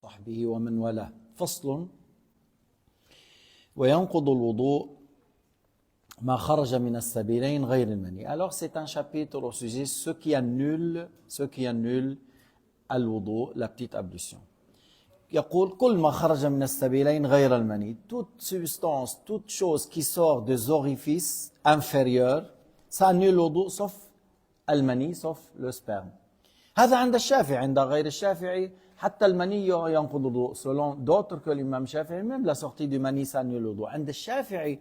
وصحبه ومن والاه. فصل: وينقض الوضوء ما خرج من السبيلين غير المني. Alors c'est un chapitre au sujet ce qui annule الوضوء, la petite ablution. يقول: كل ما خرج من السبيلين غير المني. Toute substance, toute chose qui sort des orifices inférieurs, ça annule l'وضوء sauf المني, sauf le sperme. هذا عند الشافعي. عند غير الشافعي حتى المني ينقض الوضوء. Selon d'autres que l'imam Shafi'i, même la sortie du mani ça annule l'وضوء. عند الشافعي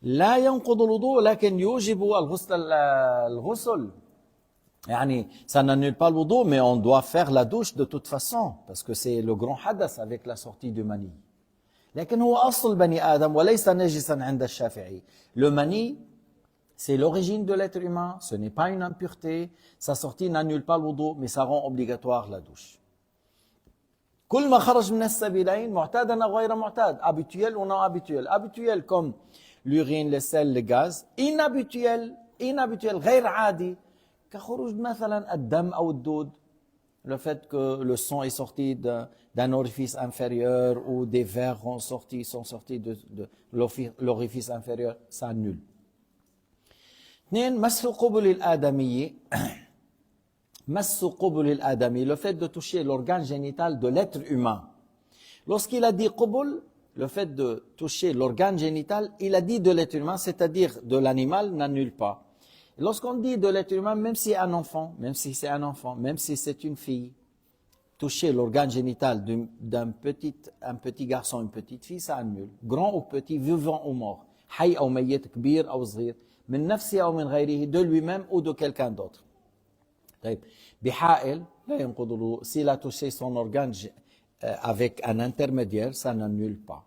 لا ينقض الوضوء لكن يوجب الغسل. يعني ça n'annule pas le wudu, mais on doit faire la douche de toute façon parce que c'est le grand hadath avec la sortie du mani. لكن هو أصل بني آدم وليس نجسا عند الشافعي. Le mani, c'est l'origine de l'être humain, ce n'est pas une impureté, sa sortie n'annule pas le wudu, mais ça rend obligatoire la douche. كل ما خرج من السبيلين معتادا أو غير معتاد, habituel ou non habituel. Habituel comme l'urine, le sel, le gaz. Inhabituel غير عادي كخروج مثلا الدم أو الدود. Le fait que le sang est sorti d'un orifice inférieur ou des vers sont sortis de l'orifice inférieur, ça annule. 2. مس قبل الآدمي. مس قبل الآدمي, le fait de toucher l'organe génital de l'être humain. Lorsqu'il a dit قبل, le fait de toucher l'organe génital, il a dit de l'être humain, c'est-à-dire de l'animal, n'annule pas. Lorsqu'on dit de l'être humain, même si c'est un enfant, même si c'est une fille, toucher l'organe génital d'un petit garçon, une petite fille, ça annule. Grand ou petit, vivant ou mort. حي أو ميت, كبير أو صغير, من نفسه أو من غيره, de lui-même ou de quelqu'un d'autre. بحائل لا ينقض الوضوء. S'il a touché son organe avec un intermédiaire, ça n'annule pas.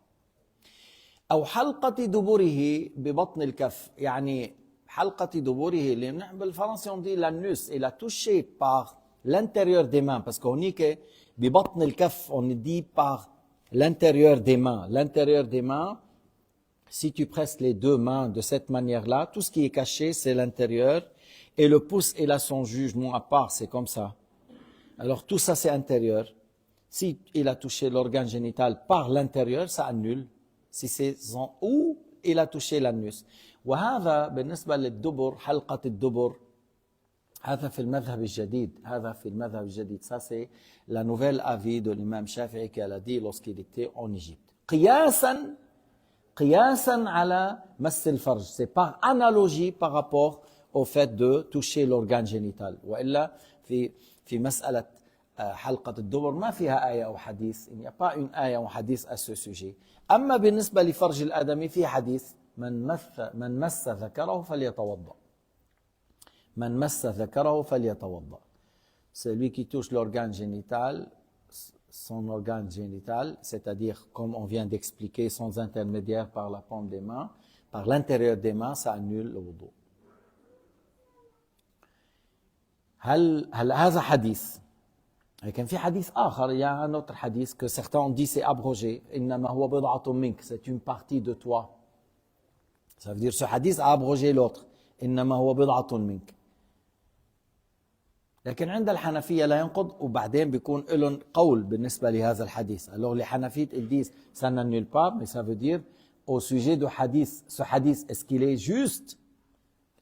أو حلقة دبره ببطن الكف. يعني حلقة دبره, بالفرنسي on dit l'anus, il a touché par l'intérieur des mains, parce qu'on dit que ببطن الكف, on dit par l'intérieur des mains. L'intérieur des mains, si tu presses les deux mains de cette manière-là, tout ce qui est caché, c'est l'intérieur, et le pouce, il a son jugement à part, c'est comme ça. Alors tout ça, c'est intérieur. Si il a touché l'organe génital par l'intérieur, ça annule. Si c'est en haut, il a touché l'anus. وهذا بالنسبة للدبر, حلقة الدبر, هذا في المذهب الجديد. Ça, c'est la nouvelle avis de l'imam Shafi'i qui a dit lorsqu'il était en Égypte. قياسا على مس الفرج. C'est par analogie par rapport au fait de toucher l'organe génital. وإلا في مسألة حلقة الدبر ما فيها آية أو حديث. Il n'y a pas une آية ou hadith à ce sujet. أما بالنسبة لفرج الآدمي في حديث: من مس ذكره فليتوضأ. Celui qui touche l'organe génital, son organe génital, c'est-à-dire comme on vient d'expliquer, sans intermédiaire par la paume des mains, par l'intérieur des mains, ça annule le wudu. هل هذا حديث؟ لكن في حديث آخر, il y a un autre hadith que certains ont dit c'est abrogé. إنما هو بضعة منك, c'est une partie de toi. Ça veut dire ce hadith a abrogé l'autre. إنما هو بضعة منك. لكن عند الحنفية لا ينقض, وبعدين بيكون لهم قول بالنسبة لهذا الحديث. Alors les Hanafites ils disent ça n'annule pas, mais ça veut dire au sujet du hadith, ce hadith, est-ce qu'il est juste?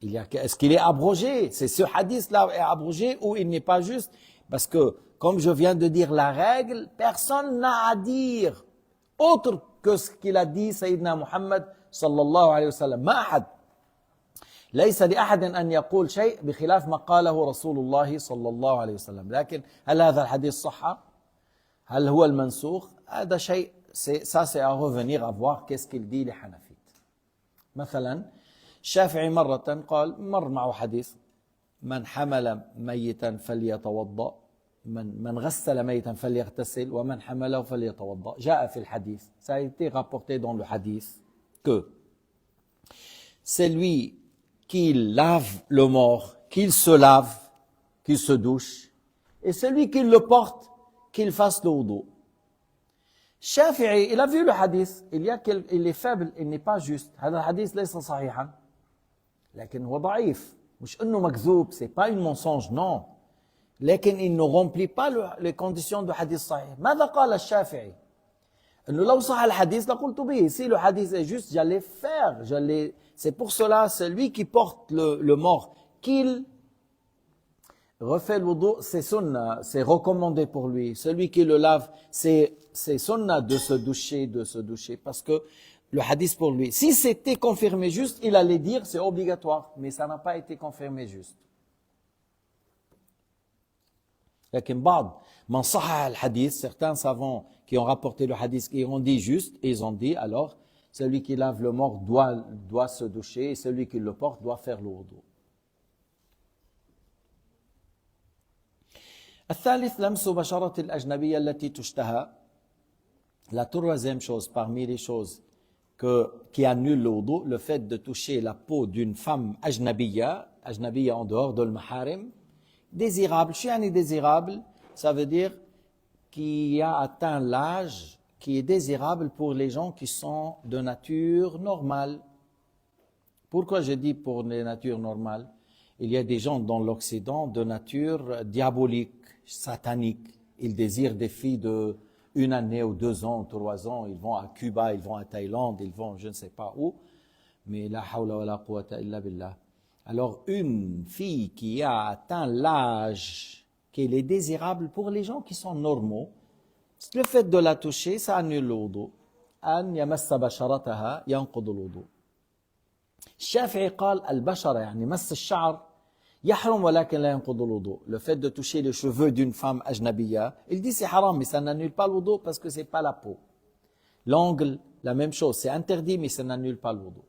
Est-ce qu'il est abrogé? C'est ce hadith-là est abrogé ou il n'est pas juste? Parce que, comme je viens de dire la règle, personne n'a à dire autre que ce qu'il a dit Sayyidina Muhammad sallallahu alayhi wa sallam. ما أحد ليس لأحد أن يقول شيء بخلاف ما قاله رسول الله صلى الله عليه وسلم. لكن هل هذا الحديث صح؟ هل هو المنسوخ؟ هذا شيء ça c'est à revenir à voir qu'est-ce qu'il dit les Hanafites. مثلا الشافعي مرة قال, مر معه حديث: من حمل ميتا فليتوضأ, من غسل ميتا فليغتسل, ومن حمله فليتوضأ. جاء في الحديث, ça a été rapporté dans le hadith que c'est lui qui lave le mort, qu'il se lave, qu'il se douche, et celui qui le porte, qu'il fasse le wudu. الشافعي, il a vu le hadith, il est faible, il n'est pas juste. هذا الحديث ليس صحيحا, لكن هو ضعيف. مش انه مكذوب, c'est pas une mensonge, non. لكن il ne remplit pas les conditions du hadith صحيح. ماذا قال الشافعي؟ إنه لو صح الحديث لقلت به. Si le hadith est juste, j'allais faire. C'est pour cela, celui qui porte le mort, qu'il refait le wudu, c'est sunna, c'est recommandé pour lui. Celui qui le lave, c'est sunna de se doucher, parce que le hadith pour lui. Si c'était confirmé juste, il allait dire c'est obligatoire, mais ça n'a pas été confirmé juste. لكن بعض من صحح الحديث, certains savants qui ont rapporté le hadith, qui ont dit juste, et ils ont dit alors, celui qui lave le mort doit se doucher, et celui qui le porte doit faire le wudu. الثالث لمس بشرة الأجنبية التي تشتهى. La troisième chose parmi les choses qui annulent le wudu, le fait de toucher la peau d'une femme ajnabiya en dehors de l'maharim, désirable. شو يعني désirable? Ça veut dire qui a atteint l'âge qui est désirable pour les gens qui sont de nature normale. Pourquoi je dis pour les natures normales? Il y a des gens dans l'Occident de nature diabolique, satanique. Ils désirent des filles de 1 année ou 2 ans, 3 ans. Ils vont à Cuba, ils vont à Thaïlande, ils vont je ne sais pas où. Mais la hawla wa la quwwata illa billah. Alors une fille qui a atteint l'âge qu'elle est désirable pour les gens qui sont normaux, le fait de la toucher, ça annule le wudu. أن يمس بشرتها ينقض الوضوء. الشافعي قال البشرة يعني مس الشعر يحرم ولكن لا ينقض الوضوء. Le fait de toucher les cheveux d'une femme ajnabiya, il dit c'est haram mais ça n'annule pas le wudu parce que c'est pas la peau. L'ongle, la même chose, c'est interdit mais ça n'annule pas le wudu.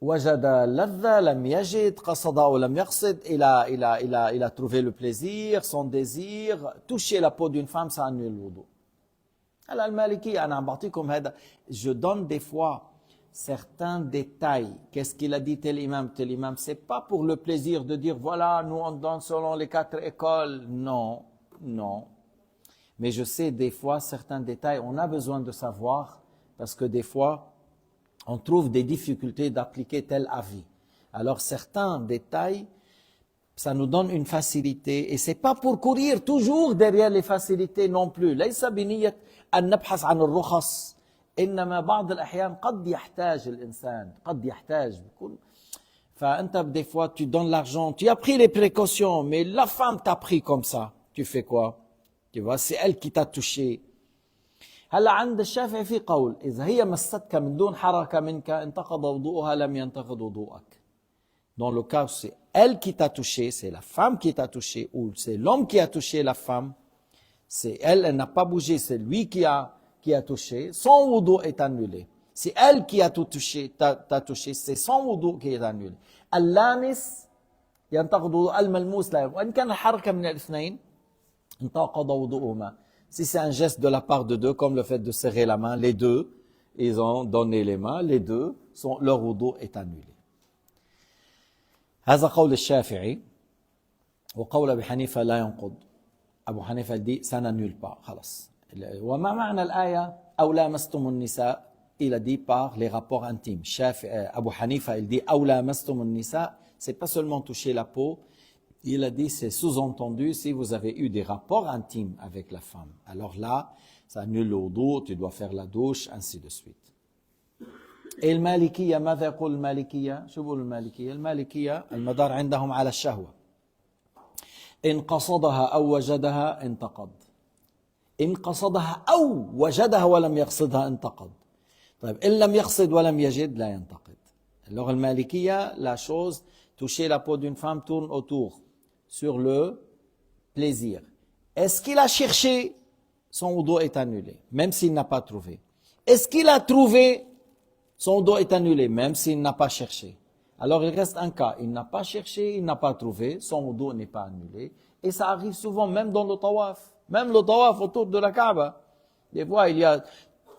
وجد لذة لم يجد قصد أو لم يقصد, il a trouvé le plaisir, son désir, toucher la peau d'une femme ça annule le wudu. Alors المالكية أنا عم بعطيكم هذا, je donne des fois certains détails. Qu'est-ce qu'il a dit tel imam, c'est pas pour le plaisir de dire voilà, nous on donne selon les 4 écoles. Non. Mais je sais des fois certains détails, on a besoin de savoir parce que des fois on trouve des difficultés d'appliquer tel avis. Alors certains détails, ça nous donne une facilité et c'est pas pour courir toujours derrière les facilités non plus. ليس بنية أن نبحث عن الرخص. إنما بعض الأحيان قد يحتاج الإنسان, قد يحتاج. فأنت des fois tu donnes l'argent, tu as pris les précautions, mais la femme t'a pris comme ça. Tu fais quoi? Tu vois, c'est elle qui t'a touché. هلا عند الشافعي في قول إذا هي مستك من دون حركة منك انتقض وضوءها لم ينتقض وضوءك. Dans le cas où c'est elle qui t'a touché, c'est la femme qui t'a touché, ou c'est l'homme qui a touché la femme, c'est elle n'a pas bougé, c'est lui qui a touché, son wudu est annulé. C'est elle qui a tout touché, t'a touché, c'est son wudu qui est annulé. اللامس ينتقض وضوء الملموس لا. وإن كان الحركة من الاثنين انتقض وضوءهما. Si c'est un geste de la part de deux, comme le fait de serrer la main, les deux, ils ont donné les mains, les deux, leur wudu est annulé. هذا قول الشافعي وقول أبي حنيفة لا ينقض. أبو حنيفة dit ça n'annule pas, خلاص. وما معنى الآية أو لامستم النساء? Il a dit par les rapports intimes. Abu Hanifa, il dit أو لامستم النساء, c'est pas seulement toucher la peau. Il a dit, c'est sous-entendu si vous avez eu des rapports intimes avec la femme. Alors là, ça annule le wudu, tu dois faire la douche, ainsi de suite. Et المالكية ماذا يقول المالكية؟ شو بيقول المالكية؟ المالكية المدار عندهم على الشهوة. إن قصدها أو وجدها انتقض. إن قصدها أو وجدها ولم يقصدها انتقض. طيب إن لم يقصد ولم يجد لا ينتقض. Alors المالكية, la chose, toucher la peau d'une femme tourne autour sur le plaisir. Est-ce qu'il a cherché? Son wudu est annulé, même s'il n'a pas trouvé. Est-ce qu'il a trouvé? Son wudu est annulé, même s'il n'a pas cherché. Alors il reste un cas, il n'a pas cherché, il n'a pas trouvé, son wudu n'est pas annulé. Et ça arrive souvent, même dans le tawaf. Même le tawaf autour de la Kaaba. Des fois,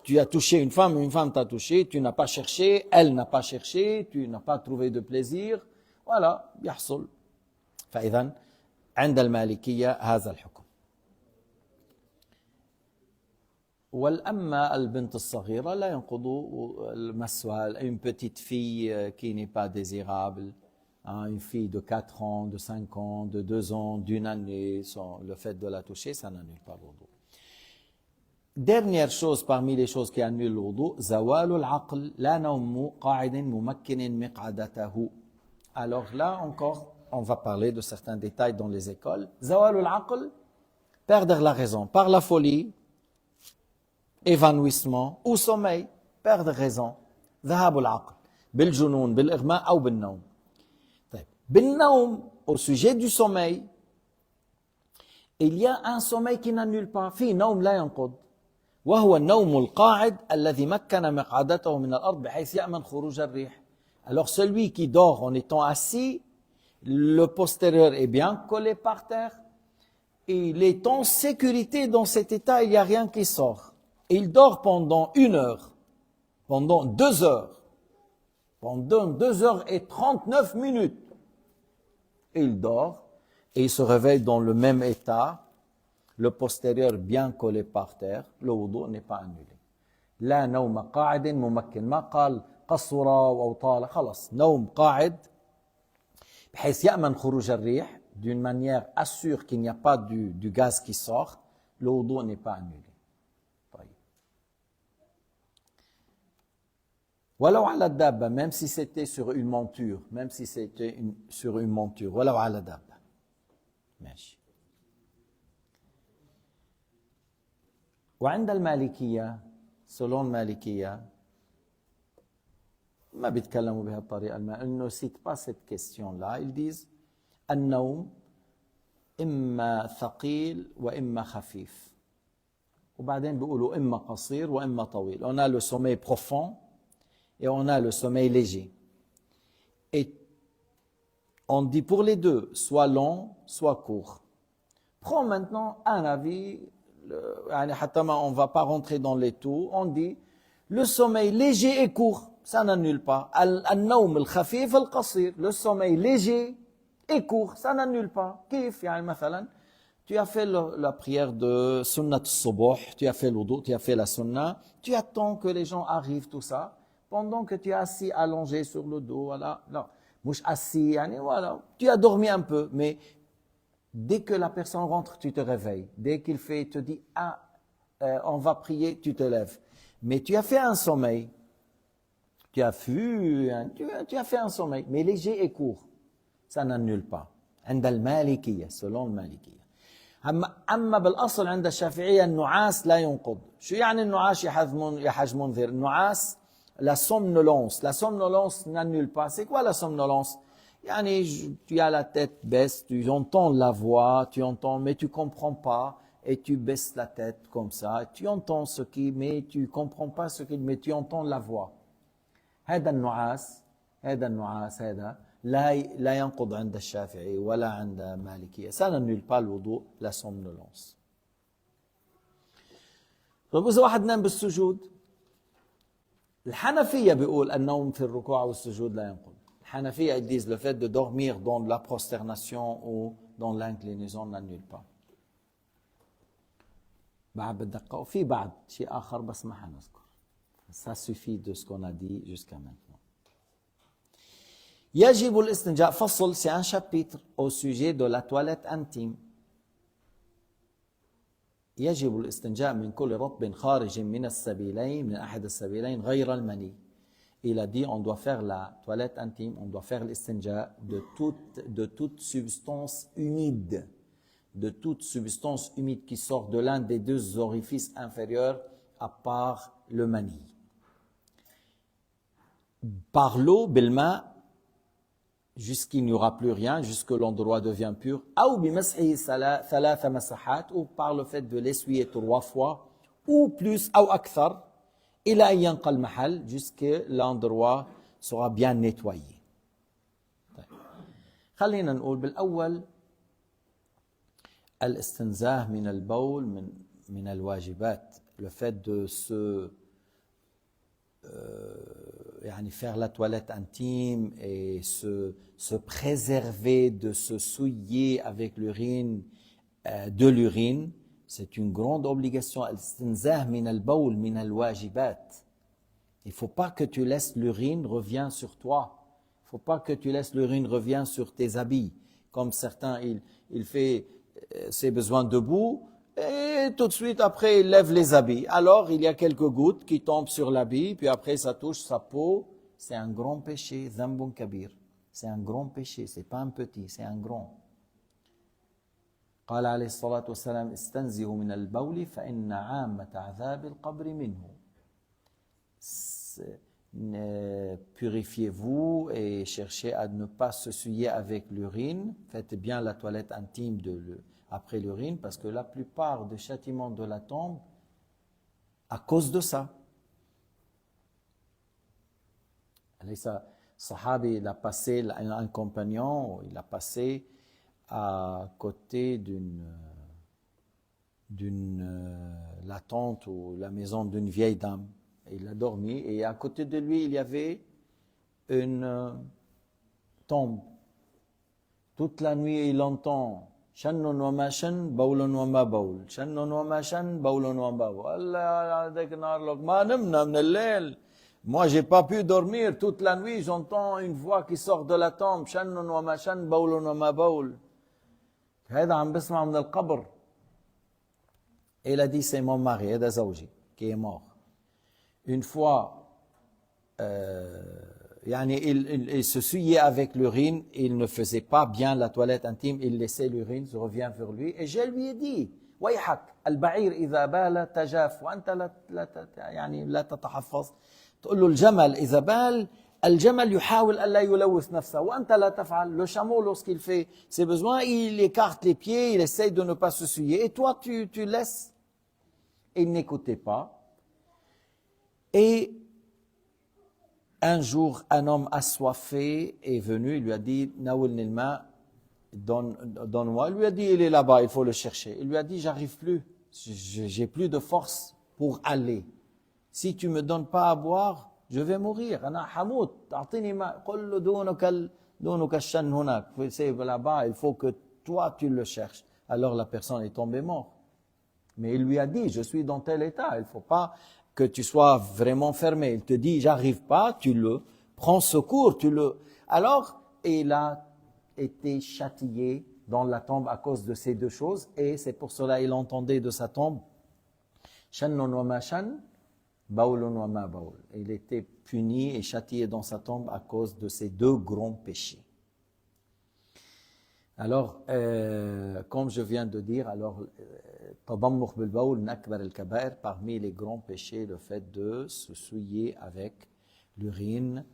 tu as touché une femme t'a touché, tu n'as pas cherché, elle n'a pas cherché, tu n'as pas trouvé de plaisir. Voilà, يحصل. فإذا عند المالكية هذا الحكم. والأما البنت الصغيرة لا ينقض مسها. Une petite fille qui n'est pas désirable, Hein, une fille de 4 ans, de 5 ans, de 2 ans, d'une année, le fait de la toucher, ça n'annule pas le wudu. Dernière chose parmi les choses qui annulent le wudu, zawalul aql la nawmu qa'idin mumakkinin miq'adatahu. Alors là encore, on va parler de certains détails dans les écoles. Zawalul aql, perdre la raison par la folie, évanouissement ou sommeil, perdre raison. Dhahabul aql, bil junoun, bil irma ou bil nawm. Bil nawm, au sujet du sommeil, il y a un sommeil qui n'annule pas. Fi nawm la yanqud. وهو النوم القاعد الذي مكن مقعدته من الأرض بحيث يأمن خروج الريح. Alors celui qui dort en étant assis, le postérieur est bien collé par terre, et il est en sécurité dans cet état, il n'y a rien qui sort. Il dort pendant 1 heure, pendant 2 heures, pendant 2 heures et 39 minutes. Il dort et il se réveille dans le même état, le postérieur bien collé par terre, le wudu n'est pas annulé. لا نوم قاعد ممكن ما قال قصر أو طال خلاص نوم قاعد بحيث يأمن خروج الريح d'une manière assure qu'il n'y a pas du gaz qui sort, le wudu n'est pas annulé. طيب. ولو على الدابة, même si c'était sur une monture, même si c'était sur une monture, ولو على دابة. ماشي. وعند المالكية, selon المالكية, ما بيتكلموا بهالطريقة, ils ne citent pas cette question-là, ils disent النوم إما ثقيل وإما خفيف. وبعدين بيقولوا إما قصير وإما طويل. On a le sommeil profond et on a le sommeil léger. Et on dit pour les deux, soit long, soit court. Prends maintenant un avis, on ne va pas rentrer dans les tout, on dit le sommeil léger et court, ça n'annule pas. Al-nawm al-khafif al-qasir, le sommeil léger et court, ça n'annule pas. Kif, yani, مثلا, tu as fait la prière de sunnat al-subuh, tu as fait le wudu, tu as fait la sunna, tu attends que les gens arrivent, tout ça, pendant que tu es assis allongé sur le dos, voilà, non, mouche assis, yani, voilà, tu as dormi un peu, mais dès que la personne rentre, tu te réveilles. Dès qu'il fait, te dit, on va prier, tu te lèves. Mais tu as fait un sommeil. Tu as fait un sommeil, mais léger et court. Ça n'annule pas. عند المالكية, selon المالكية. أما بالأصل عند الشافعية النعاس لا ينقض. شو يعني النعاس يا حاج منذر؟ النعاس, la somnolence. La somnolence n'annule pas. C'est quoi la somnolence? Yani, tu as la tête baisse, tu entends la voix, tu entends, mais tu comprends pas, et tu baisses la tête comme ça, tu entends mais tu comprends pas mais tu entends la voix. هذا النعاس لا ينقض عند الشافعي ولا عند مالكية. Ça n'annule pas le wudu, la somnolence. طيب إذا واحد نام بالسجود, الحنفية بيقول النوم في الركوع والسجود لا ينقض. الحنفية, ils disent le fait de dormir dans la prosternation ou dans l'inclinaison n'annule pas. بعد بدقة وفي بعد شيء آخر بس ما حنذكر. Ça suffit de ce qu'on a dit jusqu'à maintenant. يجب الاستنجاء, فصل, c'est un chapitre au sujet de la toilette intime. يجب الاستنجاء من كل رطب خارج من السبيلين, من أحد السبيلين غير المني. Il a dit on doit faire la toilette intime, on doit faire l'istinja de toute substance humide, qui sort de l'un des 2 orifices inférieurs à part le mani. Par l'eau, bilma, jusqu'il n'y aura plus rien, jusque l'endroit devient pur, ou par le fait de l'essuyer 3 fois, ou plus, ou akthar, إلى أن ينقى المحل, jusque l'endroit sera bien nettoyé. طيب. خلينا نقول بالأول الاستنزاه من البول من الواجبات, le fait de يعني faire la toilette intime et se préserver de se souiller avec l'urine, de l'urine, c'est une grande obligation. Al-istinzah min al-bawl min al-wajibat. Il ne faut pas que tu laisses l'urine revenir sur toi. Il faut pas que tu laisses l'urine revenir sur tes habits. Comme certains, il fait ses besoins debout et tout de suite après il lève les habits. Alors il y a quelques gouttes qui tombent sur l'habit, puis après ça touche sa peau. C'est un grand péché, ذنب كبير. C'est un grand péché, c'est pas un petit, c'est un grand. قال عليه الصلاة والسلام استنزهوا من البول فإن عامة عذاب القبر منه. Purifiez-vous et cherchez à ne pas se souiller avec l'urine. Faites bien la toilette intime après l'urine, parce que la plupart des châtiments de la tombe, à cause de ça. Sahabi, il a passé, un compagnon, il a passé à côté la tente ou la maison d'une vieille dame. Il a dormi et à côté de lui, il y avait une tombe. Toute la nuit, il entend Shannun wa ma shan, bawlun wa ma bawl. Shannun wa ma shan, bawlun wa ma bawl. Allah yadeknar lak ma namna min al-layl. Moi, j'ai pas pu dormir toute la nuit, j'entends une voix qui sort de la tombe. Shannun wa ma shan, bawlun wa ma bawl. هذا عم بسمع من القبر. Et il a dit, c'est mon mari, هذا زوجي, qui est mort. Une fois, il se souillait avec l'urine, il ne faisait pas bien la toilette intime, il laissait l'urine, je reviens vers lui, et je lui ai dit, ويحك البعير إذا بال تجاف وأنت لا تتحفظ. تقول له الجمل إذا بال الجمل يحاول ألا يلوث نفسه وأنت لا تفعل. Le chameau, lorsqu'il fait ses besoins, il écarte les pieds, il essaye de ne pas se souiller, et toi tu laisses. Et il n'écoutait pas. Et un jour, un homme assoiffé est venu, il lui a dit, Nawilni al-ma, donne-moi. Il lui a dit, il est là-bas, il faut le chercher. Il lui a dit, j'arrive plus, j'ai plus de force pour aller. Si tu me donnes pas à boire, je vais mourir. Ana hamout, a'tini ma, qul dunuka ash-shan hunak. C'est là-bas, il faut que toi tu le cherches. Alors la personne est tombée morte. Mais il lui a dit, je suis dans tel état, il faut pas que tu sois vraiment fermé. Il te dit, j'arrive pas, tu le prends secours, Alors, il a été châtié dans la tombe à cause de ces deux choses, et c'est pour cela qu'il entendait de sa tombe, Shannun wa ma shan, bawlun wa ma bawl. Il était puni et châtié dans sa tombe à cause de ces deux grands péchés. Alors, comme je viens de dire, tadammukh bil bawl min akbar al-kaba'ir, parmi les grands péchés, le fait de se souiller avec l'urine,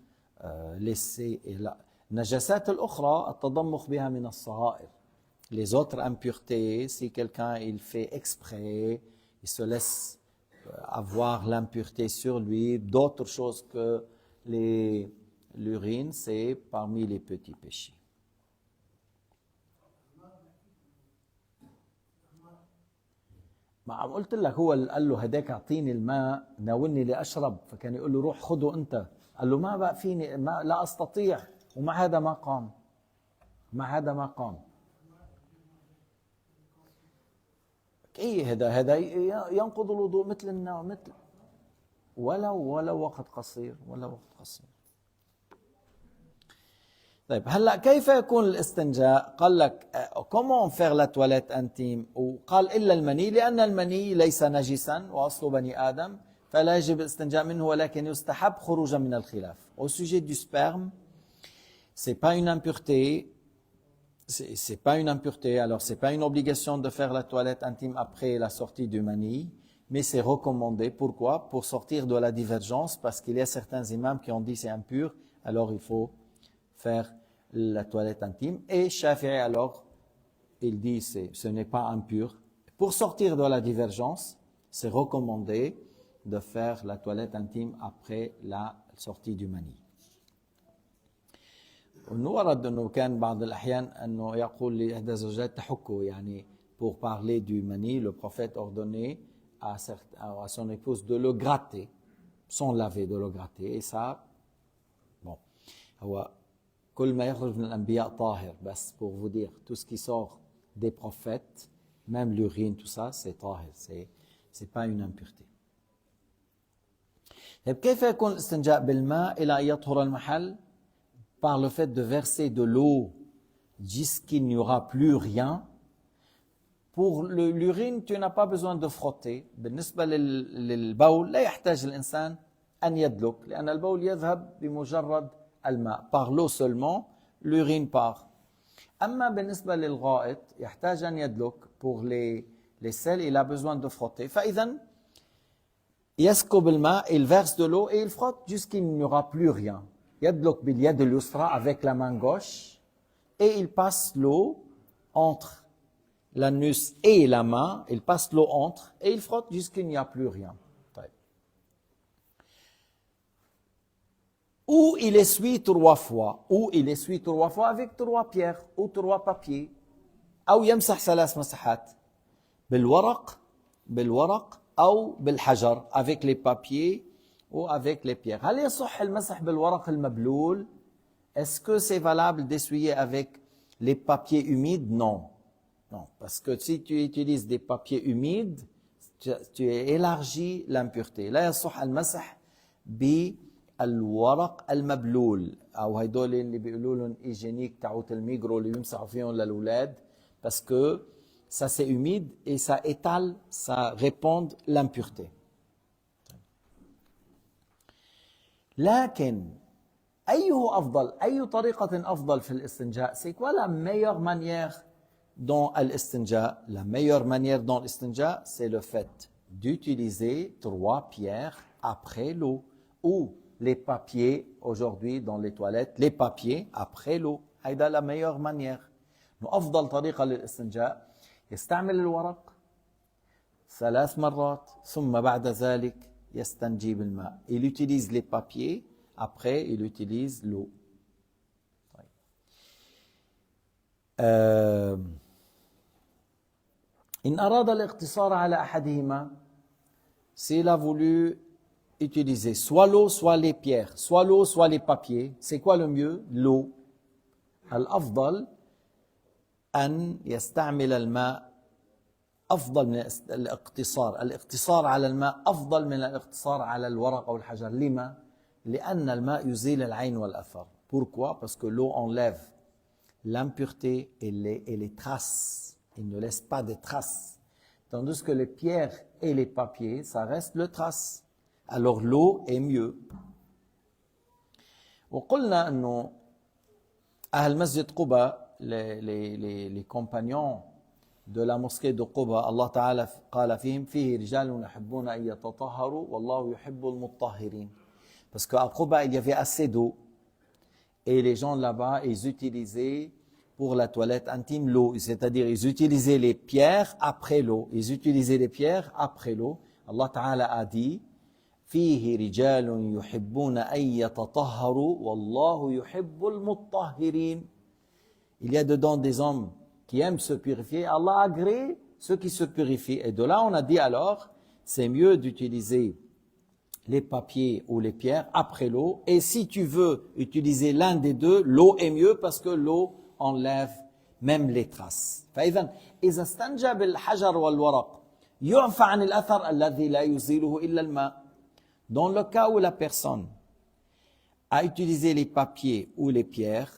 laisser et la najasat al-ukhra at-tadammukh biha min as-sagha'ir. Les autres impuretés, si quelqu'un il fait exprès, il se laisse avoir l'impureté sur lui, d'autres choses que l'urine, c'est parmi les petits péchés. ما عم قلت لك هو قال له هداك اعطيني الماء ناولني لاشرب، فكان يقول له روح خذه انت. قال له ما بقى فيني، ما لا استطيع، ومع هذا ما قام. ايه هذا ينقض الوضوء مثل النوم، مثل ولو وقت قصير. طيب هلا كيف يكون الاستنجاء؟ قال لك comment faire la toilette intime، وقال الا المني، لان المني ليس نجسا واصله بني ادم فلا يجب الاستنجاء منه، ولكن يستحب خروجا من الخلاف. Au sujet du sperme, c'est pas une impureté, alors c'est pas une obligation de faire la toilette intime après la sortie du mani, mais c'est recommandé. Pourquoi? Pour sortir de la divergence, parce qu'il y a certains imams qui ont dit c'est impur, alors il faut faire la toilette intime. Et Shafi'i, alors, il dit ce n'est pas impur. Pour sortir de la divergence, c'est recommandé de faire la toilette intime après la sortie du mani. ورد أنه كان بعض الأحيان أنه يقول لإحدى الزوجات تحكه، يعني pour parler du mani, le prophète ordonnait à son épouse de le gratter, sans laver, de le gratter. Et ça, bon, هو كل ما يخرج من الأنبياء طاهر. بس pour vous dire, tout ce qui sort des prophètes, même l'urine, tout ça, c'est طاهر, c'est pas une impureté. كيف يكون الاستنجاء بالماء إلى أن يطهر المحل؟ par le fait de verser de l'eau jusqu'il n'y aura plus rien. Pour l'urine, tu n'as pas besoin de frotter. بالنسبة للبول لا يحتاج الإنسان أن يدلك لأن البول يذهب بمجرد الماء. Par l'eau seulement, l'urine part. أما بالنسبة للغائط يحتاج أن يدلك. Pour les selles, il a besoin de frotter. فإذا يسكب الماء, il verse de l'eau et il frotte jusqu'il n'y aura plus rien. يدلك باليد اليسرى avec la main gauche et il passe l'eau entre l'anus et la main, il passe l'eau entre et il frotte jusqu'il n'y a plus rien. Ou il essuie 3 fois, ou il essuie 3 fois avec 3 pierres ou 3 papiers. أو يمسح 3 مسحات بالورق أو بالحجر avec les papiers ou avec les pierres. هل يصح المسح بالورق المبلول? Est-ce que c'est valable d'essuyer avec les papiers humides? Non. Non, parce que si tu utilises des papiers humides, tu élargis l'impureté. لا يصح المسح بالورق المبلول أو هيدول اللي بيقولوا لهم hygiénique تاعوت الميجرو اللي بيمسحوا فيهم للأولاد parce que ça c'est humide et ça étale, ça répand l'impureté. لكن أي طريقة أفضل في الاستنجاء؟ C'est quoi la meilleure manière dans l'istinja? La meilleure manière dans l'istinja, c'est le fait d'utiliser 3 pierres après l'eau ou les papiers aujourd'hui dans les toilettes, les papiers après l'eau. C'est la meilleure manière. أفضل طريقة للاستنجاء يستعمل الورق 3 مرات ثم بعد ذلك يستنجي بالماء. Il utilise les papiers, après il utilise l'eau. إن أراد الاقتصار على أحدهما, s'il a voulu utiliser soit l'eau, soit les pierres, soit l'eau, soit les papiers, c'est quoi le mieux? L'eau. الأفضل أن يستعمل الماء أفضل من الاقتصار. الاقتصار على الماء أفضل من الاقتصار على الورق أو الحجر. لما؟ لأن الماء يزيل العين والأثر. Pourquoi? Parce que l'eau enlève l'impureté et les traces. Il ne laisse pas de traces. Tandis que les pierres et les papiers, ça reste le trace. Alors l'eau est mieux. وقلنا أنه أهل مسجد قباء, les compagnons de la mosquée de Quba, Allah Ta'ala قال فيهم فيه رجال يحبون أن يتطهروا والله يحب المطهرين. Parce qu'à Quba, il y avait assez d'eau et les gens là-bas, ils utilisaient pour la toilette intime l'eau, c'est-à-dire ils utilisaient les pierres après l'eau. Ils utilisaient les pierres après l'eau. Allah Ta'ala a dit فيه رجال يحبون أن يتطهروا والله يحب المطهرين. Il y a dedans des hommes qui aiment se purifier. Allah agrée ceux qui se purifient. Et de là, on a dit alors, c'est mieux d'utiliser les papiers ou les pierres après l'eau. Et si tu veux utiliser l'un des deux, l'eau est mieux parce que l'eau enlève même les traces. فإذا إذا استنجى بالحجر والورق يعفى عن الأثر الذي لا يزيله إلا الماء. Dans le cas où la personne a utilisé les papiers ou les pierres,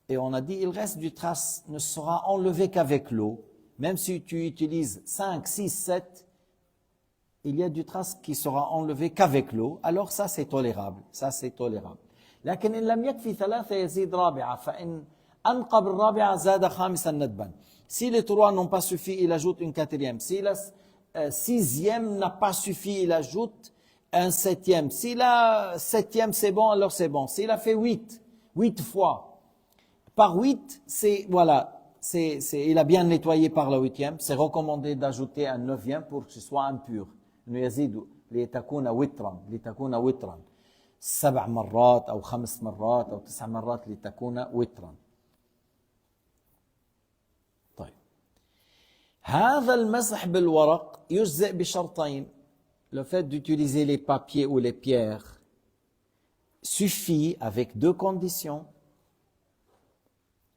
et on a dit, il reste du trace, ne sera enlevé qu'avec l'eau. Même si tu utilises 5, 6, 7, il y a du trace qui sera enlevé qu'avec l'eau. Alors ça, c'est tolérable. Ça, c'est tolérable. لكن إن لم يكفي 3 يزيد رابعة فإن أنقب الرابعة زاد خامسا ندبا. Si les 3 n'ont pas suffi, il ajoute une 4e. Si la 6e n'a pas suffi, il ajoute un 7e. Si la 7e c'est bon, alors c'est bon. S'il a fait 8 fois, par 8, il a bien nettoyé par la 8e. C'est recommandé d'ajouter un 9e pour que ce soit impur. يزيد لتكون وترا 7 مرات أو 5 مرات أو 9 مرات لتكون وترا. طيب هذا المسح بالورق يجزئ بشرطين. Le fait d'utiliser les papiers ou les pierres suffit avec 2 conditions.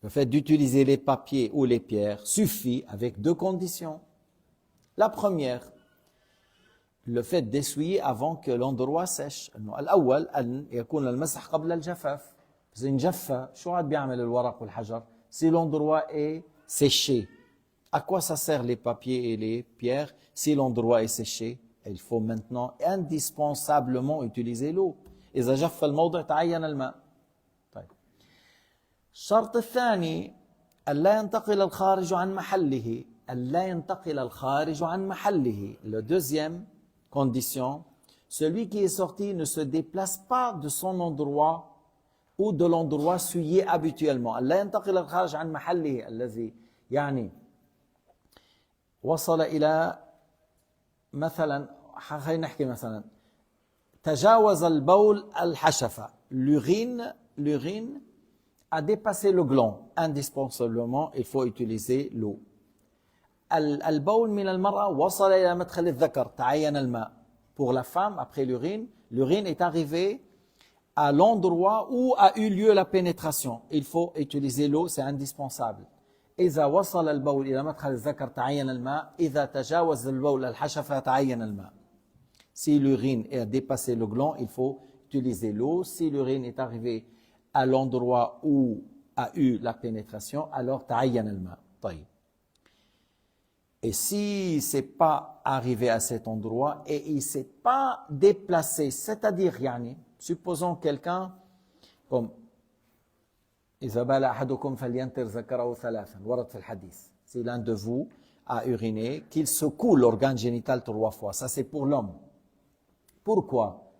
Le fait d'utiliser les papiers ou les pierres suffit avec 2 conditions. La première, le fait d'essuyer avant que l'endroit sèche. الأول أن يكون المسح قبل الجفاف. بس إن جف شو عاد بيعمل الورق والحجر؟ Si l'endroit est séché. À quoi ça sert les papiers et les pierres si l'endroit est séché? Il faut maintenant indispensablement utiliser l'eau. إذا جف الموضع تعين الماء. طيب. الشرط الثاني ألا ينتقل الخارج عن محله. ألا ينتقل الخارج عن محله. Le deuxième condition, celui qui est sorti ne se déplace pas de son endroit ou de l'endroit souillé habituellement. ألا ينتقل الخارج عن محله الذي يعني وصل إلى مثلا خلينا نحكي مثلا تجاوز البول الحشفة. L'urine a dépassé le gland. Indispensablement, il faut utiliser l'eau. البول من المرأة وصل إلى مدخل الذكر تعين الماء. Pour la femme, après l'urine est arrivée à l'endroit où a eu lieu la pénétration. Il faut utiliser l'eau, c'est indispensable. إذا وصل البول إلى مدخل الذكر تعين الماء. إذا تجاوز البول الحشفة تعين الماء. Si l'urine a dépassé le gland, il faut utiliser l'eau. Si l'urine est arrivée à l'endroit où a eu la pénétration, alors تعين الماء. طيب. Et si c'est pas arrivé à cet endroit et il s'est pas déplacé, c'est-à-dire يعني, supposons quelqu'un comme إذا بال أحدكم فلينتر ذكره ثلاثا ورد في الحديث. Si l'un de vous a uriné, qu'il secoue l'organe génital 3 fois. Ça c'est pour l'homme. Pourquoi?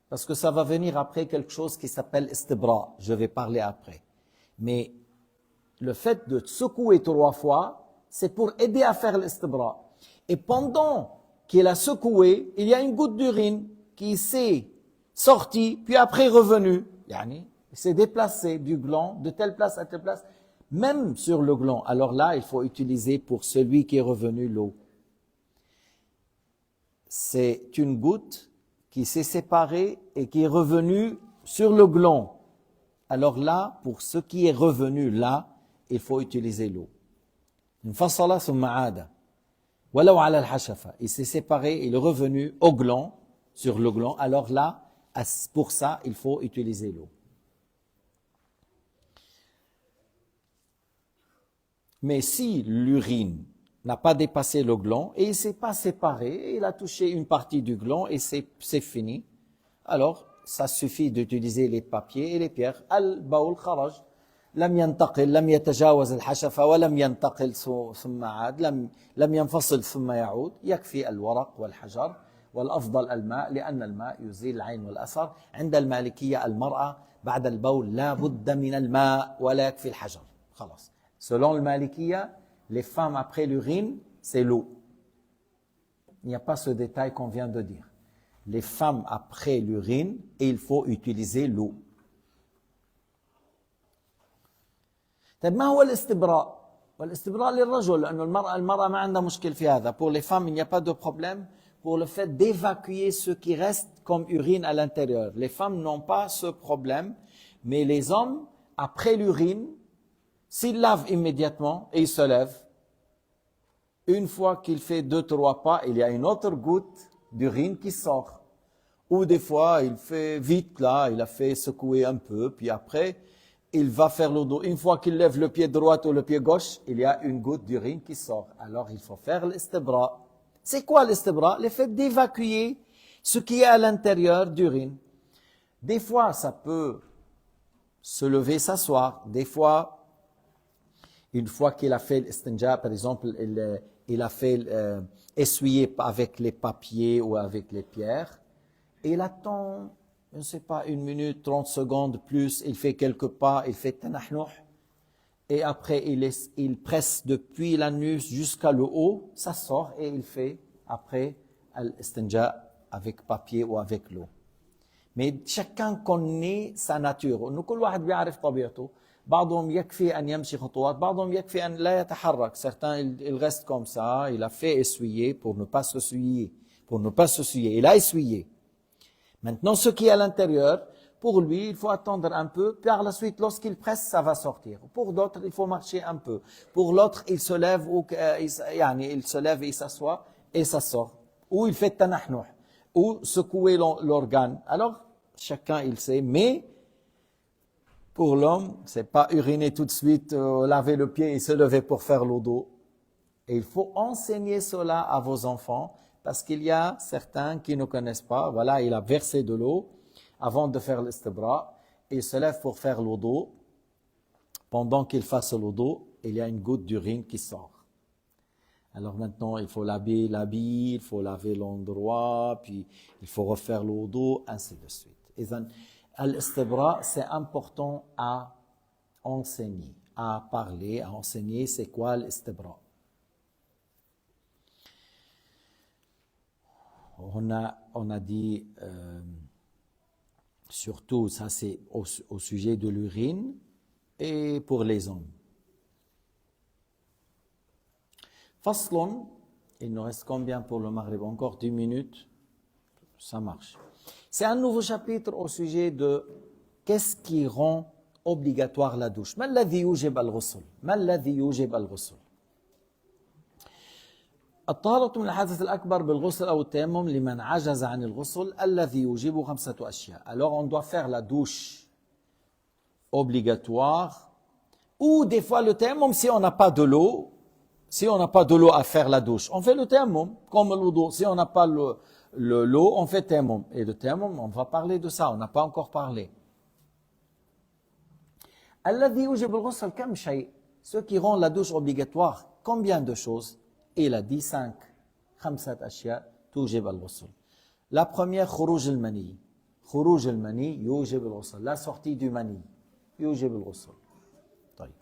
Parce que ça va venir après quelque chose qui s'appelle istibra. Je vais parler après. Mais le fait de secouer 3 fois, c'est pour aider à faire l'istibra. Et pendant qu'il a secoué, il y a une goutte d'urine qui s'est sortie, puis après revenue. Yani, il s'est déplacé du gland de telle place à telle place, même sur le gland. Alors là, il faut utiliser pour celui qui est revenu l'eau. C'est une goutte qui s'est séparée et qui est revenue sur le gland. Alors là, pour ce qui est revenu là, il faut utiliser l'eau. انفصل ثم عاد ولو على الحشفة. Il s'est séparé, il est revenu au gland, sur le gland. Alors là, pour ça, il faut utiliser l'eau. Mais si l'urine n'a pas dépassé le gland et il ne s'est pas séparé, et il a touché une partie du gland et c'est fini, alors ça suffit d'utiliser les papiers et les pierres. Al-bawl kharaj. لم ينتقل لم يتجاوز الحشفة ولم ينتقل ثم عاد لم ينفصل ثم يعود. يكفي الورق والحجر والأفضل الماء لأن الماء يزيل العين والأثر. عند المالكية المرأة بعد البول لا بد من الماء ولا يكفي الحجر. خلاص. Selon le Malikiya, les femmes après l'urine, c'est l'eau. Il n'y a pas ce détail qu'on vient de dire. Les femmes après l'urine, il faut utiliser l'eau. طيب ما هو الاستبراء؟ والاستبراء للرجل لأنه المرأة ما عندها مشكل في هذا. Pour les femmes, il n'y a pas de problème pour le fait d'évacuer ce qui reste comme urine à l'intérieur. Les femmes n'ont pas ce problème, mais les hommes, après l'urine, s'ils lavent immédiatement et ils se lèvent, une fois qu'il fait 2-3 pas, il y a une autre goutte d'urine qui sort. Ou des fois, il fait vite là, il a fait secouer un peu, puis après, il va faire le dos. Une fois qu'il lève le pied droit ou le pied gauche, il y a une goutte d'urine qui sort. Alors, il faut faire l'istibra. C'est quoi l'istibra? Le fait d'évacuer ce qui est à l'intérieur d'urine. Des fois, ça peut se lever, s'asseoir. Des fois, une fois qu'il a fait l'istinja, par exemple, il a fait essuyer avec les papiers ou avec les pierres, et il attend, je ne sais pas, 1 minute, 30 secondes plus, il fait quelques pas, il fait tanahnuh, et après il presse depuis l'anus jusqu'à le haut, ça sort et il fait après l'istinja avec papier ou avec l'eau. Mais chacun connaît sa nature. Nous, كل واحد بيعرف طبيعته. بعضهم يكفي أن يمشي خطوات، بعضهم يكفي أن لا يتحرك. Certains, il reste comme ça, il a fait essuyer pour ne pas se souiller. Il a essuyé. Maintenant, ce qui est à l'intérieur, pour lui, il faut attendre un peu. Par la suite, lorsqu'il presse, ça va sortir. Pour d'autres, il faut marcher un peu. Pour l'autre, il se lève et il s'assoit et ça sort. Ou il fait tanahnuh, ou secouer l'organe. Alors, chacun, il sait, mais Pour l'homme, c'est pas uriner tout de suite, laver le pied et se lever pour faire l'odo. Et il faut enseigner cela à vos enfants, parce qu'il y a certains qui ne connaissent pas. Voilà, il a versé de l'eau avant de faire l'istibra. Il se lève pour faire l'odo. Pendant qu'il fasse l'odo, il y a une goutte d'urine qui sort. Alors maintenant, il faut laver l'habit, il faut laver l'endroit, puis il faut refaire l'odo, ainsi de suite. Et l'istibra, c'est important à enseigner, à parler, à enseigner c'est quoi l'istibra. On a dit, surtout, ça c'est au sujet de l'urine et pour les hommes. Faslon, il nous reste combien pour le Maghrib? Encore 10 minutes, ça marche. C'est un nouveau chapitre au sujet de qu'est-ce qui rend obligatoire la douche. ما الذي يوجب الغسل؟ ما الذي يوجب الغسل؟ الطهارة من الحدث الأكبر بالغسل أو التيمم لمن عجز عن الغسل الذي يوجب 5 أشياء. Alors on doit faire la douche obligatoire ou des fois le tayammum si on n'a pas de l'eau. Si on n'a pas de l'eau à faire la douche, on fait le tayammum comme l'odo. Si on n'a pas l'eau, on fait tayammum. Et le tayammum, on va parler de ça, on n'a pas encore parlé. الذي يوجب الغسل كم شيء. Ce qui rend la douche obligatoire, combien de choses? Il a dit 5. 5 أشياء توجب الغسل. La première, خروج المني. خروج المني يوجب الغسل. La sortie du mani يوجب الغسل. طيب.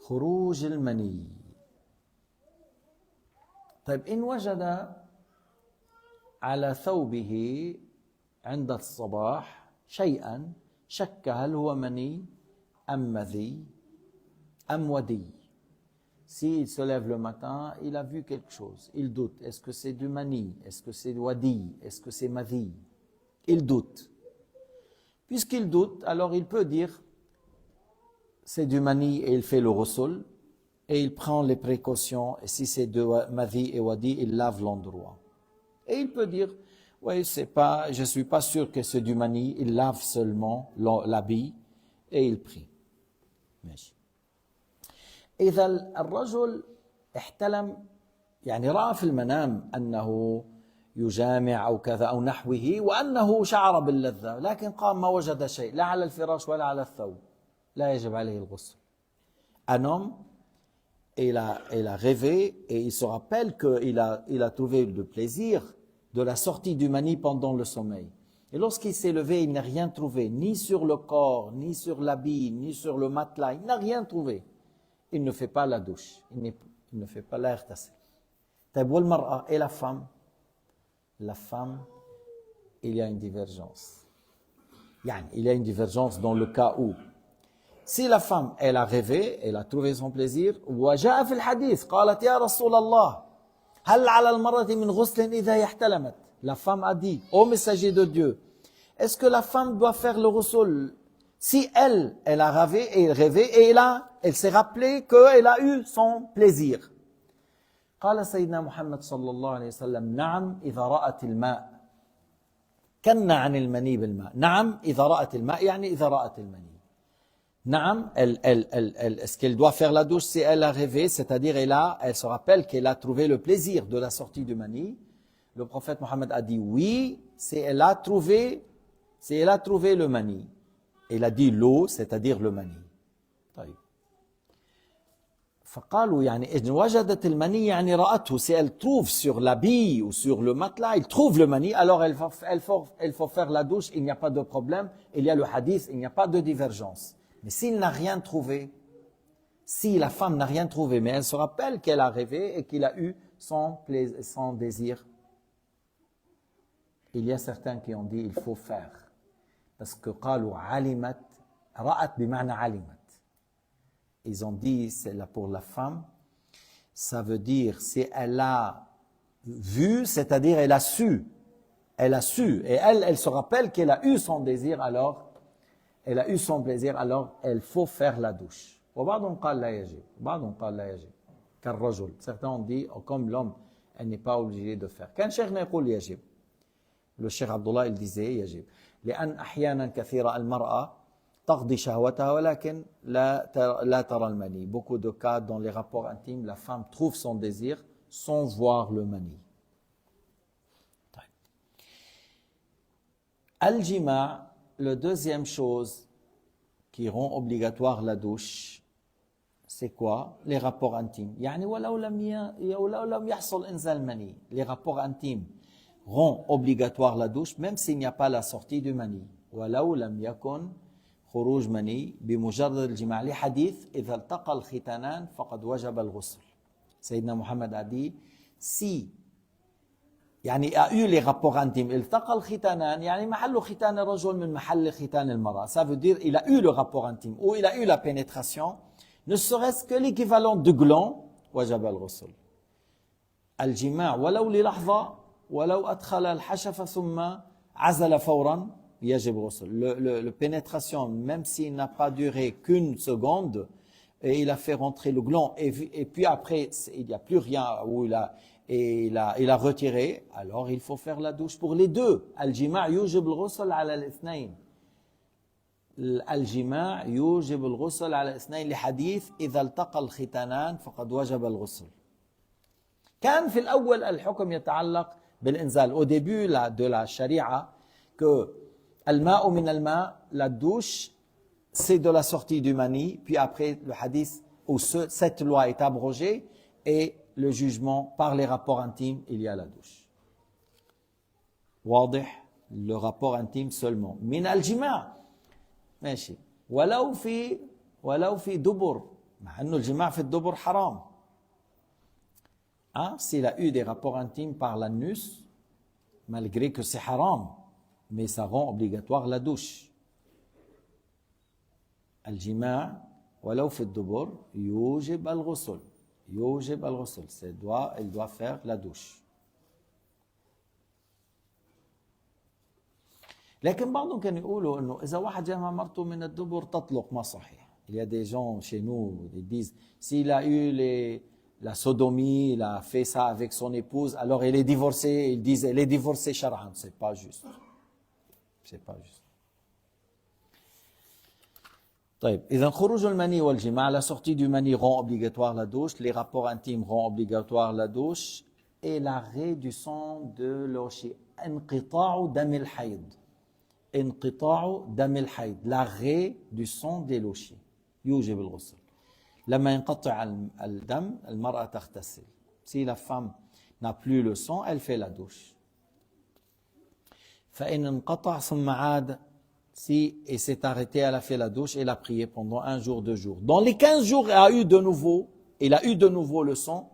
خروج المني. طيب إن وجد على ثوبه عند الصباح شيئا شك هل هو مني أم مذي أم ودي. S'il se lève le matin, il a vu quelque chose, il doute. Est-ce que c'est du mani? Est-ce que c'est du wadi? Est-ce que c'est madhi? Il doute. Puisqu'il doute, alors il peut dire c'est du mani et il fait le ghusl et il prend les précautions. Et si c'est de madhi et wadi, il lave l'endroit. Et il peut dire oui, je suis pas sûr que c'est du mani. Il lave seulement l'habit et il prie. ماشي. إذا الرجل احتلم يعني رأى في المنام أنه يجامع أو كذا أو نحوه وأنه شعر باللذة لكن قام ما وجد شيء لا على الفراش ولا على الثوب لا يجب عليه الغسل. Un homme, il a rêvé et il se rappelle qu'il a trouvé le plaisir de la sortie du mani pendant le sommeil. Et lorsqu'il s'est levé, il n'a rien trouvé, ni sur le corps, ni sur l'habit, ni sur le matelas, il n'a rien trouvé. Il ne fait pas la douche, il ne fait pas l'irtasil. طيب والمرأة et la femme? La femme, il y a une divergence. Il y a une divergence dans le cas où si la femme, elle a rêvé, elle a trouvé son plaisir, وجاء في الحديث قالت يا رسول الله هل على المرأة من غسل إذا احتلمت. La femme a dit, ô messager de Dieu, est-ce que la femme doit faire le ghusl si elle a rêvé et elle s'est rappelée qu'elle a eu son plaisir. قال سيدنا محمد صلى الله عليه وسلم نعم إذا رأت الماء. كنى عن المني بالماء. نعم إذا رأت الماء يعني إذا رأت المني. نعم, est-ce qu'elle doit faire la douche si elle a rêvé, c'est-à-dire elle se rappelle qu'elle a trouvé le plaisir de la sortie du mani. Le prophète Mohammed a dit oui, si elle a trouvé le mani. Il a dit l'eau, c'est-à-dire le mani. طيب. فقالوا يعني إن وجدت المني يعني رأته. Si elle trouve sur l'habit ou sur le matelas, il trouve le mani, alors il faut faire la douche, il n'y a pas de problème. Il y a le hadith, il n'y a pas de divergence. Mais s'il n'a rien trouvé, si la femme n'a rien trouvé, mais elle se rappelle qu'elle a rêvé et qu'il a eu son désir, il y a certains qui ont dit il faut faire. Parce que قالوا علمت رأت بمعنى علمت. Ils ont dit, c'est là pour la femme, ça veut dire si elle a vu, c'est-à-dire elle a su, et elle se rappelle qu'elle a eu son désir, alors elle a eu son plaisir, alors elle faut faire la douche. وبعضهم قال لا يجب, وبعضهم قال لا يجب. كالرجل, certains ont dit, comme l'homme, elle n'est pas obligée de faire. كان شيخنا يقول يجب. Le Cheikh Abdullah, il disait يجب. لأن أحيانا كثيرة المرأة تقضي شهوتها ولكن لا ترى المني. Beaucoup de cas dans les rapports intimes, la femme trouve son désir sans voir le mani. Al-jima', la deuxième chose qui rend obligatoire la douche, c'est quoi? Les rapports intimes. يعني ولو لم يحصل إنزال مني. Les rapports intimes rend obligatoire la douche même s'il n'y a pas la sortie du mani. ولو لم يكن خروج مني بمجرد الجماع لحديث إذا التقى الختانان فقد وجب الغسل. سيدنا محمد a dit si يعني a eu les rapports intimes التقى الختانان يعني محل ختان الرجل من محل ختان المرأة. Ça veut dire il a eu le rapport intime ou il a eu la pénétration, ne serait-ce que l'équivalent de gland, وجب الغسل. الجماع ولو للحظة ولو أدخل الحشفة ثم عزل فورا يجب الغسل. Le pénétration, même s'il n'a pas duré qu'une seconde, et il a fait rentrer le gland et puis après il n'y a plus rien où il a retiré, alors il faut faire la douche pour les deux. الجماع يوجب الغسل على الاثنين. الجماع يوجب الغسل على الاثنين لحديث إذا التقى الختانان فقد وجب الغسل. كان في الأول الحكم يتعلق بالإنزال. Au début de la charia, que الماء من الماء, la douche, c'est de la sortie du mani, puis après le hadith où cette loi est abrogée et le jugement par les rapports intimes, il y a la douche. واضح, le rapport intime seulement. من الجماع ماشي ولو في دبر, مع انه الجماع في الدبر حرام. S'il a eu des rapports intimes par l'anus, malgré que c'est haram, mais ça rend obligatoire la douche. الجماع ولو في الدبر يوجب الغسل. يوجب الغسل, il doit faire la douche. لكن بعضهم كانوا يقولوا انه اذا واحد جامع مرته من الدبر تطلق, ما صحيح. Il y a des gens chez nous qui disent s'il a eu la sodomie, il a fait ça avec son épouse, alors il est divorcé. Ils disent elle est divorcée shar'an. C'est pas juste. C'est pas juste. طيب, إذا خروج المني والجماع, la sortie du mani rend obligatoire la douche, les rapports intimes rend obligatoire la douche, et l'arrêt du sang de l'oshi. انقطاع دم الحيض. انقطاع دم الحيض, l'arrêt du sang de l'oshi. يوجب الغسل. لما ينقطع الدم, المرأة تغتسل. Si la femme n'a plus le sang, elle fait la douche. فإن انقطع ثم عاد, si elle s'est arrêtée, elle a fait la douche, elle a prié pendant 1 jour, 2 jours. Dans les 15 jours, il a eu de nouveau le sang,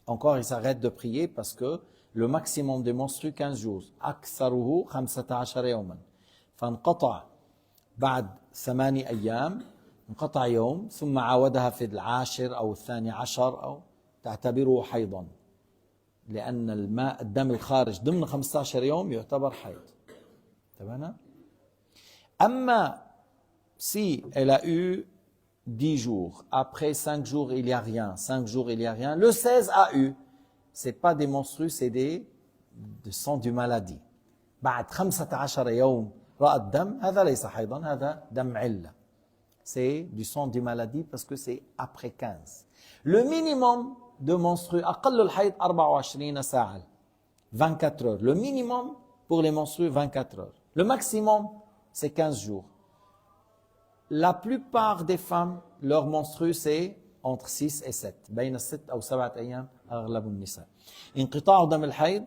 encore il s'arrête de prier parce que le maximum des menstrues 15 jours. أكثره 15 يوما. فانقطع بعد 8 أيام, انقطع يوم, ثم عاودها في 10 أو 12 أو تعتبره حيضا. لأن الدم الخارج ضمن 15 يوم يعتبر حيض. تمام؟ أما si elle a eu 10 jours, après 5 jours il n'y a rien, 5 jours il n'y a rien, le 16 a eu, c'est pas des menstrues, c'est des sang du maladie. بعد 15 يوم رأى الدم, هذا ليس حيضا, هذا دم علة. C'est du sang du maladie parce que c'est après 15. Le minimum de menstrues, أقل الحيض 24 ساعة, 24 heures. Le minimum pour les menstrues, 24 heures. Le maximum, c'est 15 jours. La plupart des femmes, leur menstrue, c'est entre 6 et 7. بين 6 أو 7 أيام أغلب النساء. انقطاع دم الحيض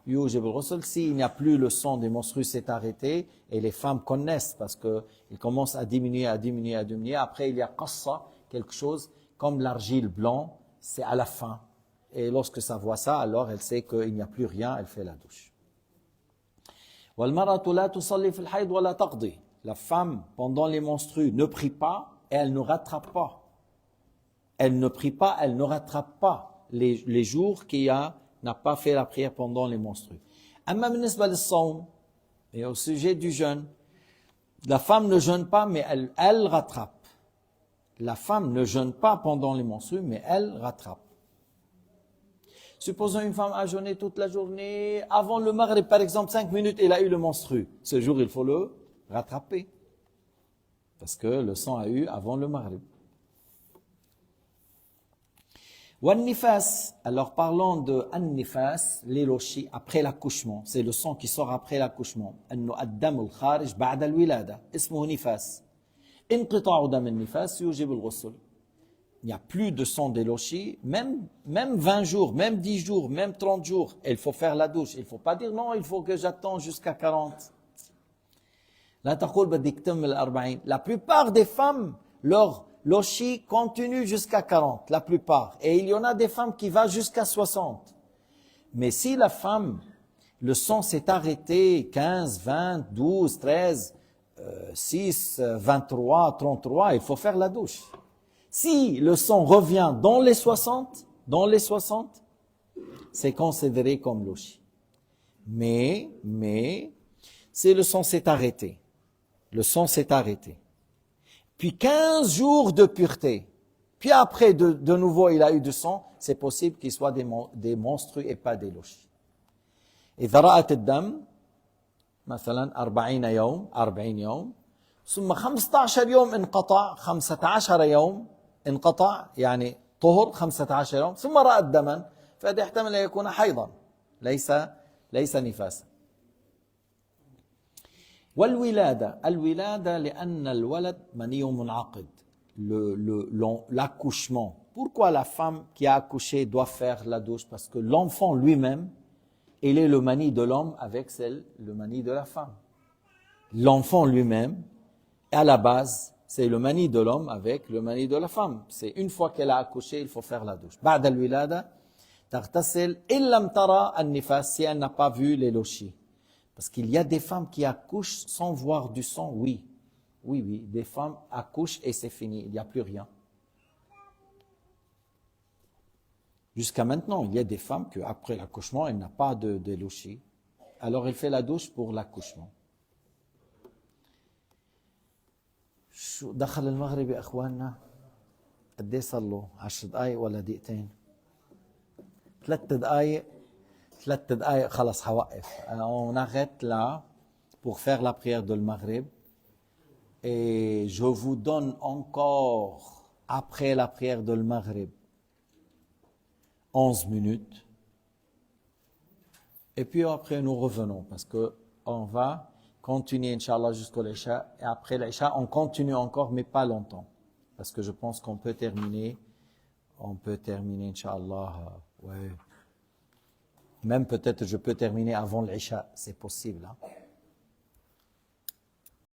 يوجب الغسل. S'il n'y a plus le sang des menstrues, c'est arrêté. Et les femmes connaissent parce qu'il commence à diminuer. Après, il y a qassa, quelque chose comme l'argile blanc, c'est à la fin. Et lorsque ça voit ça, alors elle sait qu'il n'y a plus rien, elle fait la douche. والمرأة لا تصلي في الحيض ولا تقضي. La femme, pendant les menstrues, ne prie pas et elle ne rattrape pas. Elle ne prie pas, elle ne rattrape pas les jours qu'il n'a pas fait la prière pendant les menstrues. أما بالنسبة للصوم, et au sujet du jeûne, la femme ne jeûne pas, mais elle rattrape. La femme ne jeûne pas pendant les menstrues, mais elle rattrape. Supposons une femme a jeûné toute la journée, avant le maghrib, par exemple, 5 minutes, elle a eu le menstru. Ce jour, il faut le rattraper. Parce que le sang a eu avant le maghrib. Wan-nifas, alors parlons de an-nifas, l'élochi, après l'accouchement. C'est le sang qui sort après l'accouchement. Annu ad-dam al-kharij ba'da al-wilada. Ismuhu nifas. Inqita'u dam an-nifas yujib al-ghusl. Il n'y a plus de sang d'élochi, même 20 jours, même 10 jours, même 30 jours, il faut faire la douche. Il ne faut pas dire non, il faut que j'attende jusqu'à 40. La plupart des femmes, leur lochi continue jusqu'à 40, la plupart. Et il y en a des femmes qui vont jusqu'à 60. Mais si la femme, le sang s'est arrêté 15, 20, 12, 13, 6, 23, 33, il faut faire la douche. Si le sang revient dans les 60, c'est considéré comme lochi. Mais, si le sang s'est arrêté, puis 15 jours de pureté, puis après de nouveau il a eu du sang, c'est possible qu'il soit des menstrues et pas des lochis. إذا رأت الدم مثلا 40 يوم ثم 15 يوم انقطع 15 يوم انقطع يعني طهر 15 يوم ثم رأت دما فهذا يحتمل أن يكون حيضا ليس نفاسا. الولادة لأن الولد مني منعقد. L'accouchement. Pourquoi la femme qui a accouché doit faire la douche? Parce que l'enfant lui-même, il est le mani de l'homme avec le mani de la femme. L'enfant lui-même, à la base, c'est le mani de l'homme avec le mani de la femme. C'est une fois qu'elle a accouché, il faut faire la douche. بعد الولادة تغتسل إن لم ترى النفاس, si elle n'a pas vu les lochis. Parce qu'il y a des femmes qui accouchent sans voir du sang, oui. Des femmes accouchent et c'est fini, il n'y a plus rien. Jusqu'à maintenant, il y a des femmes qu'après l'accouchement, elle n'a pas de lochis. Alors elle fait la douche pour l'accouchement. دخل المغرب يا اخواننا قد ايه صار له 10 دقائق ولا دقيقتين 3 دقائق خلص حوقف. On arrête là pour faire la prière de Maghrib et je vous donne encore après la prière de Maghrib 11 minutes et puis après nous revenons parce que on va continuer, Inch'Allah, jusqu'au l'Isha. Et après l'Isha, on continue encore, mais pas longtemps. Parce que je pense qu'on peut terminer, Inch'Allah, ouais. Même peut-être je peux terminer avant l'Isha, c'est possible. Hein?